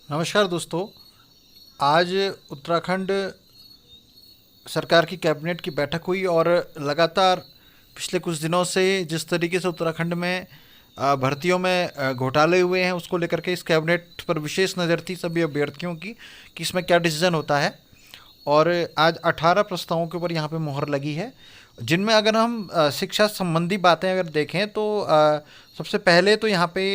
नमस्कार दोस्तों। आज उत्तराखंड सरकार की कैबिनेट की बैठक हुई और लगातार पिछले कुछ दिनों से जिस तरीके से उत्तराखंड में भर्तियों में घोटाले हुए हैं उसको लेकर के इस कैबिनेट पर विशेष नज़र थी सभी अभ्यर्थियों की कि इसमें क्या डिसीजन होता है। और आज 18 प्रस्तावों के ऊपर यहाँ पे मोहर लगी है, जिनमें अगर हम शिक्षा संबंधी बातें अगर देखें तो सबसे पहले तो यहाँ पे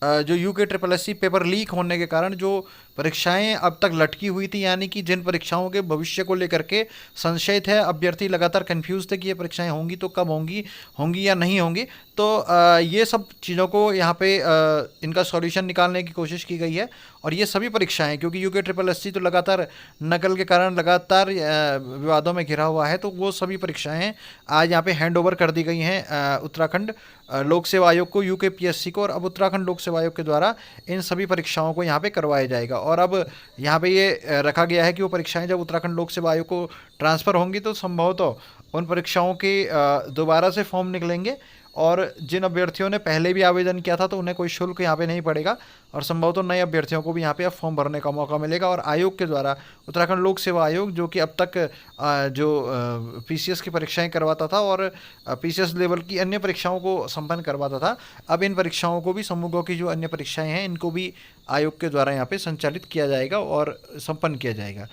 जो UK triple S C paper leak होने के कारण जो परीक्षाएं अब तक लटकी हुई थी, यानी कि जिन परीक्षाओं के भविष्य को लेकर के संशय थे, अभ्यर्थी लगातार कंफ्यूज थे कि ये परीक्षाएं होंगी तो कब होंगी, होंगी या नहीं होंगी। तो ये सब चीज़ों को यहाँ पे इनका सॉल्यूशन निकालने की कोशिश की गई है। और ये सभी परीक्षाएं, क्योंकि यूके ट्रिपल एस सी तो लगातार नकल के कारण लगातार विवादों में घिरा हुआ है, तो वो सभी परीक्षाएं आज यहाँ पे हैंड ओवर कर दी गई हैं उत्तराखंड लोक सेवा आयोग को, यूके पीएससी को। और अब उत्तराखंड लोक सेवा आयोग के द्वारा इन सभी परीक्षाओं को यहाँ पे करवाया जाएगा। और अब यहाँ पे ये रखा गया है कि वो परीक्षाएं जब उत्तराखंड लोक सेवा आयोग को ट्रांसफ़र होंगी तो संभवतः उन परीक्षाओं के दोबारा से फॉर्म निकलेंगे। और जिन अभ्यर्थियों ने पहले भी आवेदन किया था तो उन्हें कोई शुल्क यहाँ पे नहीं पड़ेगा, और संभवतः नए अभ्यर्थियों को भी यहाँ पे अब फॉर्म भरने का मौका मिलेगा। और आयोग के द्वारा, उत्तराखंड लोक सेवा आयोग जो कि अब तक जो पीसीएस की परीक्षाएं करवाता था और पीसीएस लेवल की अन्य परीक्षाओं को संपन्न करवाता था, अब इन परीक्षाओं को भी, समूहों की जो अन्य परीक्षाएं हैं, इनको भी आयोग के द्वारा यहाँ पे संचालित किया जाएगा और संपन्न किया जाएगा।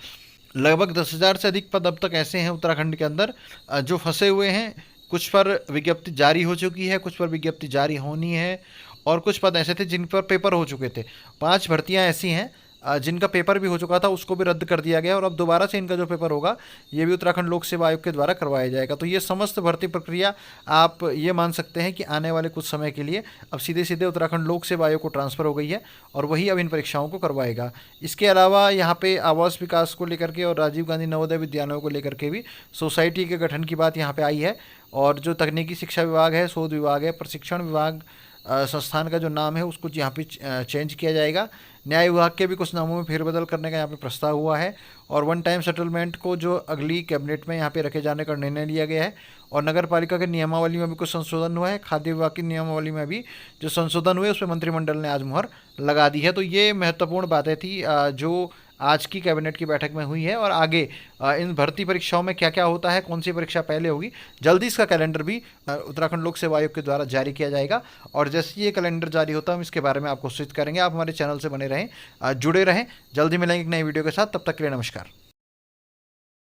लगभग 10,000 से अधिक पद अब तक ऐसे हैं उत्तराखंड के अंदर जो फंसे हुए हैं। कुछ पर विज्ञप्ति जारी हो चुकी है, कुछ पर विज्ञप्ति जारी होनी है, और कुछ पद ऐसे थे जिन पर पेपर हो चुके थे। 5 भर्तियां ऐसी हैं जिनका पेपर भी हो चुका था, उसको भी रद्द कर दिया गया, और अब दोबारा से इनका जो पेपर होगा ये भी उत्तराखंड लोक सेवा आयोग के द्वारा करवाया जाएगा। तो ये समस्त भर्ती प्रक्रिया आप ये मान सकते हैं कि आने वाले कुछ समय के लिए अब सीधे सीधे उत्तराखंड लोक सेवा आयोग को ट्रांसफ़र हो गई है, और वही अब इन परीक्षाओं को करवाएगा। इसके अलावा यहाँ पे आवास विकास को लेकर के और राजीव गांधी नवोदय विद्यालयों को लेकर के भी सोसाइटी के गठन की बात यहाँ पे आई है। और जो तकनीकी शिक्षा विभाग है, शोध विभाग है, प्रशिक्षण विभाग संस्थान का जो नाम है उसको यहाँ पे चेंज किया जाएगा। न्याय विभाग के भी कुछ नामों में फेरबदल करने का यहाँ पे प्रस्ताव हुआ है। और वन टाइम सेटलमेंट को जो अगली कैबिनेट में यहाँ पे रखे जाने का निर्णय लिया गया है। और नगर पालिका के नियमावली में भी कुछ संशोधन हुआ है। खाद्य विभाग की नियमावली में भी जो संशोधन हुए उस पर मंत्रिमंडल ने आज मुहर लगा दी है। तो ये महत्वपूर्ण बातें थी जो आज की कैबिनेट की बैठक में हुई है। और आगे इन भर्ती परीक्षाओं में क्या क्या होता है, कौन सी परीक्षा पहले होगी, जल्दी इसका कैलेंडर भी उत्तराखंड लोक सेवा आयोग के द्वारा जारी किया जाएगा। और जैसे ये कैलेंडर जारी होता है हम इसके बारे में आपको सूचित करेंगे। आप हमारे चैनल से बने रहें, जुड़े रहें। जल्दी मिलेंगे एक नई वीडियो के साथ, तब तक के लिए नमस्कार।